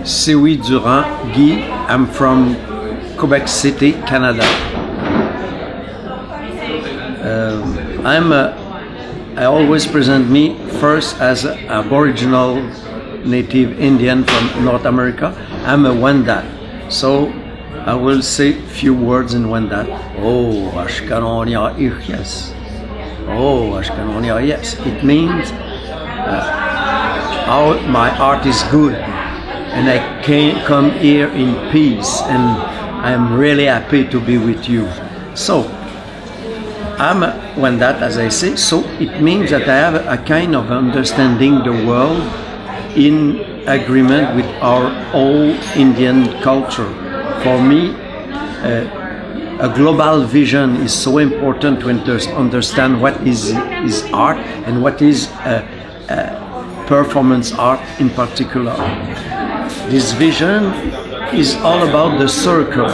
Sewi Durand Guy. I'm from Quebec City, Canada. I always present me first as an Aboriginal native Indian from North America. I'm a Wendat. So I will say a few words in Wendat. Oh, Ashkanonia yes. Oh, Ashkanonia yes. It means my art is good and I can come here in peace and I'm really happy to be with you. So I'm Wendat, as I say, so it means that I have a kind of understanding the world in agreement with our old Indian culture. For me, a global vision is so important to understand what is art and what is performance art in particular. This vision is all about the circle.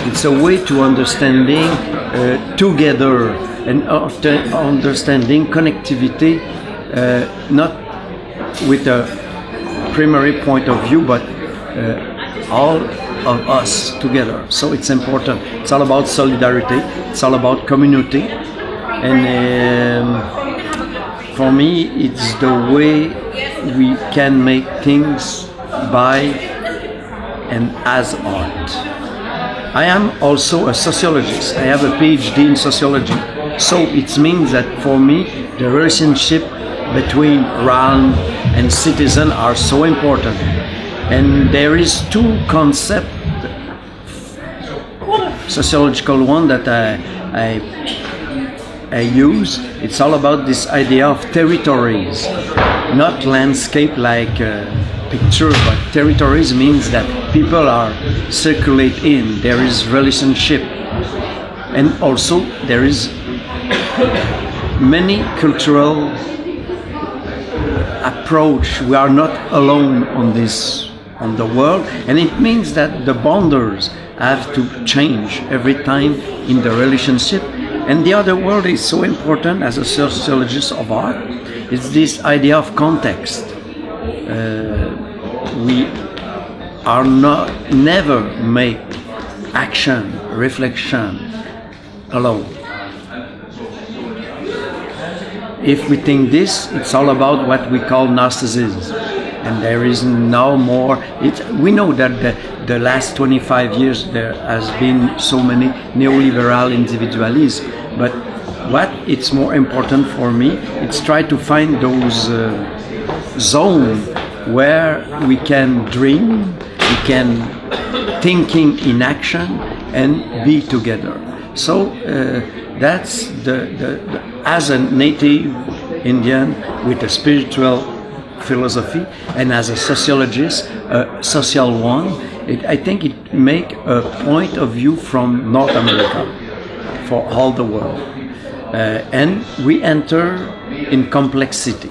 It's a way to understanding together and understanding connectivity, not with a primary point of view, but all of us together. So it's important. It's all about solidarity. It's all about community. And for me, it's the way we can make things by and as art. I am also a sociologist. I have a PhD in sociology. So it means that for me, the relationship between realm and citizen are so important. And there is two concepts, sociological one that I use. It's all about this idea of territories, not landscape like picture, but territories means that people are circulate in. There is relationship, and also there is many cultural approach. We are not alone on this, on the world, and it means that the boundaries have to change every time in the relationship. And the other word is so important as a sociologist of art. It's this idea of context. We are never make action, reflection alone. If we think this, it's all about what we call narcissism. And there is now more. We know that the last 25 years there has been so many neoliberal individualism. But what it's more important for me, it's try to find those zones where we can dream, we can thinking in action and be together. So that's as a native Indian with a spiritual philosophy and as a sociologist, a social one, I think it make a point of view from North America for all the world. And we enter in complexity.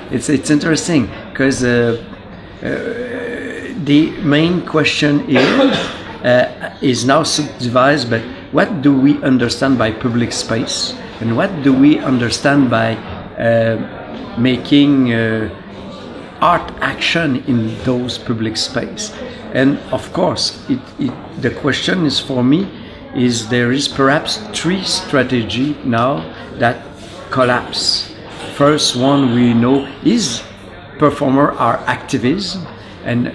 It's interesting because the main question is now subdivided, but what do we understand by public space and what do we understand by making art action in those public space? And of course, the question is for me is there is perhaps three strategies now that collapse. First one we know is performer are activism and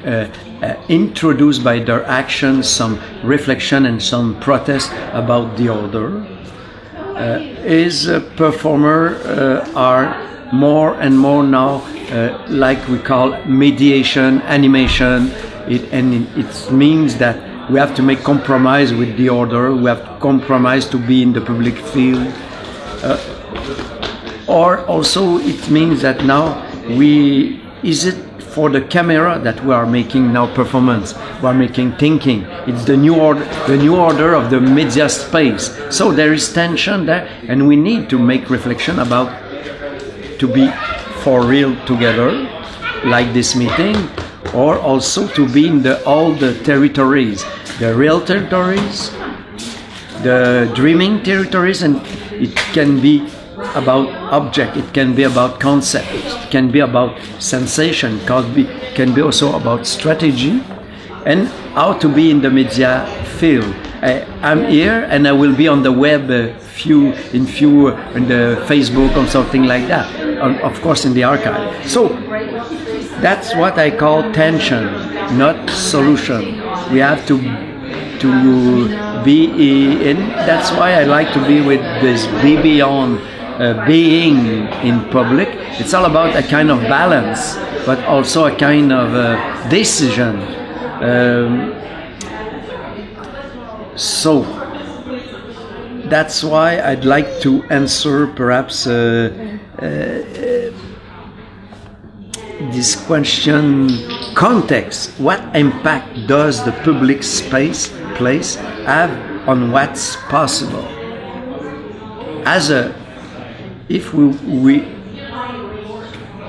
introduce by their actions some reflection and some protest about the order. Is performer are more and more now like we call mediation, animation, it means that we have to make compromise with the order, we have to compromise to be in the public field. Or also it means that now is it for the camera that we are making now performance, we are making thinking. It's the new order of the media space. So there is tension there and we need to make reflection about to be for real together, like this meeting, or also to be in all the territories, the real territories, the dreaming territories, and it can be about object, it can be about concept, it can be about sensation, can be also about strategy, and how to be in the media field. I'm here and I will be on the web in the Facebook or something like that, of course in the archive. So that's what I call tension, not solution. We have to be in. That's why I like to be with this Be Beyond being in public. It's all about a kind of balance, but also a kind of decision. So that's why I'd like to answer perhaps this question: context. What impact does the public place have on what's possible? If we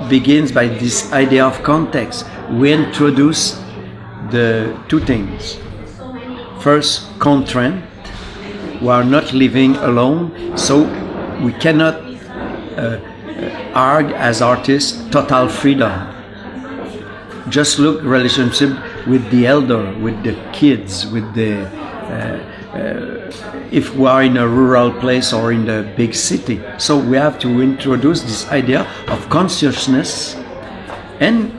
begins by this idea of context, we introduce the two things. First, constraint. We are not living alone, so we cannot argue as artists total freedom. Just look relationship with the elder, with the kids, with the if we are in a rural place or in the big city. So we have to introduce this idea of consciousness, and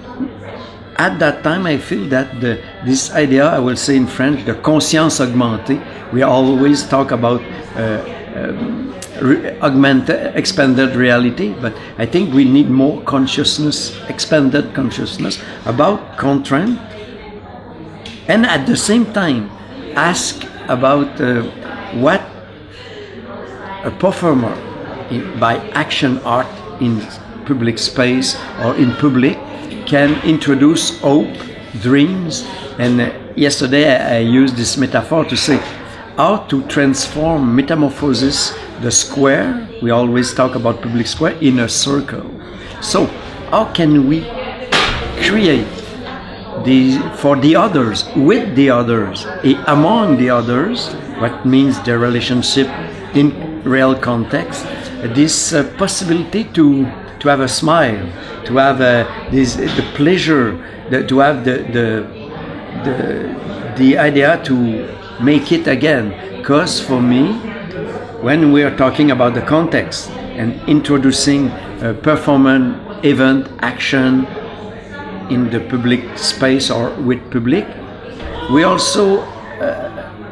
at that time I feel that this idea, I will say in French, the conscience augmentée. We always talk about expanded reality, but I think we need more consciousness, expanded consciousness about content, and at the same time ask about what a performer by action art in public space or in public can introduce hope, dreams, and yesterday I used this metaphor to say how to transform, metamorphosis the square. We always talk about public square in a circle. So how can we create for the others, with the others, among the others, what means the relationship in real context, this possibility to have a smile, to have the pleasure, to have the idea to make it again. Because for me, when we are talking about the context and introducing a performance, event, action in the public space or with public, we also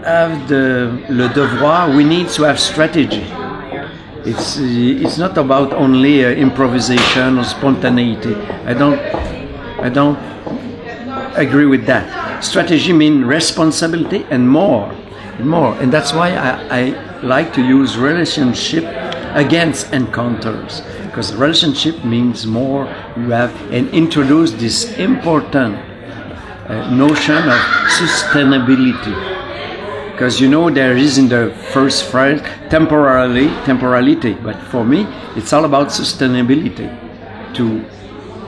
have le devoir. We need to have strategy. It's not about only improvisation or spontaneity. I don't agree with that. Strategy means responsibility and more, and that's why I like to use relationship against encounters, because relationship means more. You have and introduce this important notion of sustainability. Because there is in the first phrase temporality, but for me it's all about sustainability, to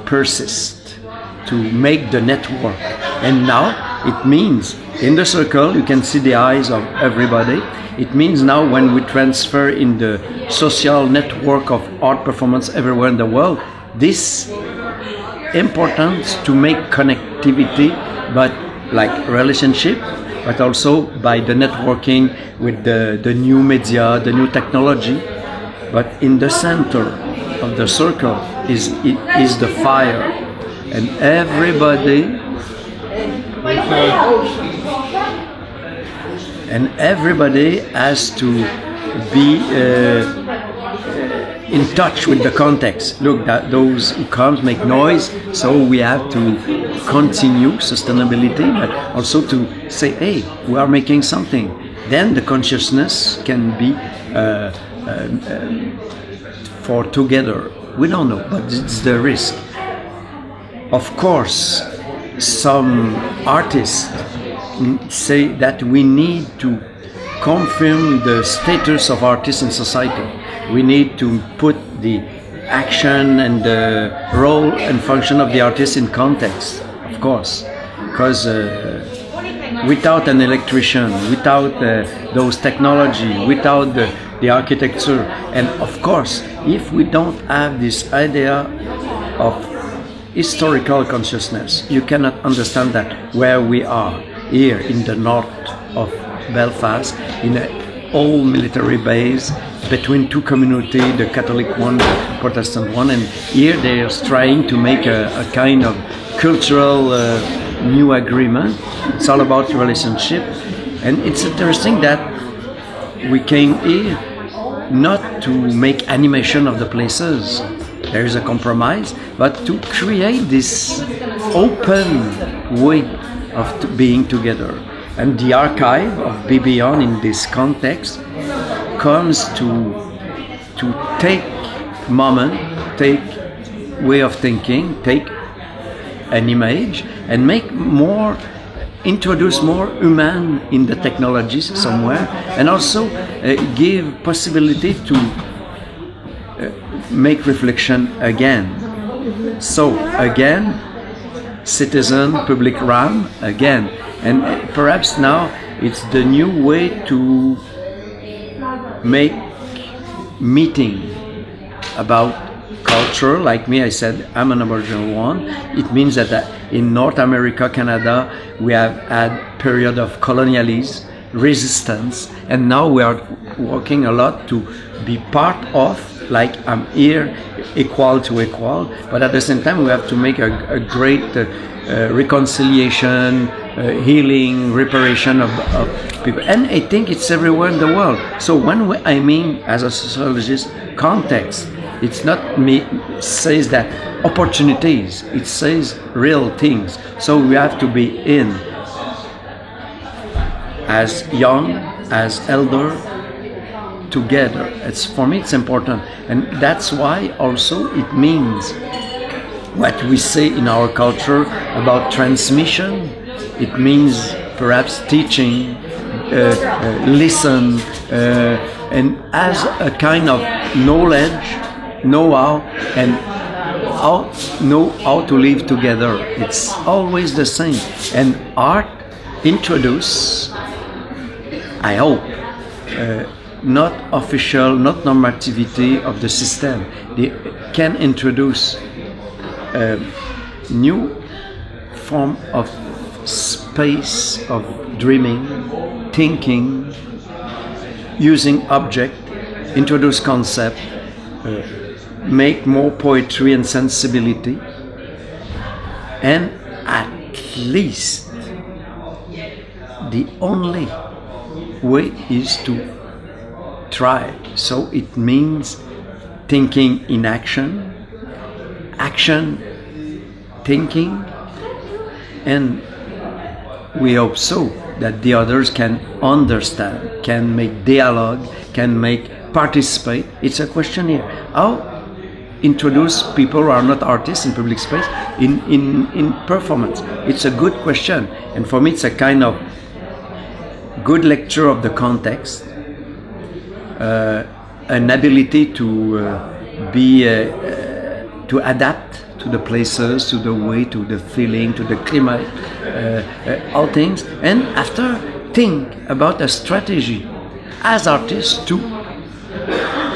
persist, to make the network. And now it means in the circle you can see the eyes of everybody. It means now when we transfer in the social network of art performance everywhere in the world, this importance to make connectivity, but like relationship, but also by the networking with the new media, the new technology. But in the center of the circle is the fire, and everybody has to be in touch with the context. Look, that those who can't make noise, so we have to continue sustainability, but also to say, hey, we are making something. Then the consciousness can be for together. We don't know, but it's the risk. Of course, some artists say that we need to confirm the status of artists in society. We need to put the action and the role and function of the artist in context, of course, because without an electrician, without those technology, without the the architecture. And of course, if we don't have this idea of historical consciousness, you cannot understand that where we are here in the north of Belfast, in an old military base between two communities, the Catholic one, the Protestant one, and here they are trying to make a kind of cultural new agreement. It's all about relationship, and it's interesting that we came here not to make animation of the places. There is a compromise, but to create this open way of being together. And the archive of Be Beyond in this context comes to take moment, take way of thinking, take an image, and make more, introduce more human in the technologies somewhere, and also give possibility to make reflection again. So again, citizen, public realm again, and perhaps now it's the new way to make meeting about culture. Like me, I said I'm an Aboriginal one. It means that in North America, Canada, we have had period of colonialism, resistance, and now we are working a lot to be part of, like I'm here, equal to equal, but at the same time we have to make a great reconciliation, healing, reparation of people. And I think it's everywhere in the world. So when I mean, as a sociologist, context, it's not me says that opportunities, it says real things. So we have to be in, as young, as elder, together. It's, for me, it's important, and that's why also it means what we say in our culture about transmission. It means perhaps teaching, listen, and as a kind of knowledge, know-how, and know how to live together. It's always the same. And art introduce, I hope, not official, not normativity of the system. They can introduce a new form of space of dreaming, thinking, using object, introduce concept, make more poetry and sensibility, and at least the only way is to try. So it means thinking in action, action, thinking, and we hope so that the others can understand, can make dialogue, can make participate. It's a question here. How introduce people who are not artists in public space in performance? It's a good question, and for me it's a kind of good lecture of the context, an ability to to adapt to the places, to the way, to the feeling, to the climate, all things, and after think about a strategy as artists to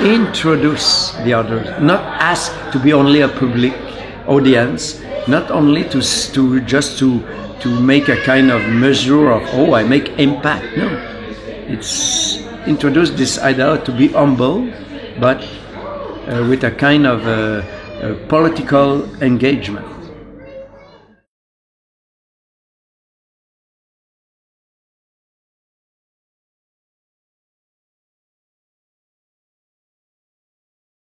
introduce the others, not ask to be only a public audience, not only to just to make a kind of measure of, oh, I make impact. No, it's introduce this idea to be humble, but with a kind of political engagement.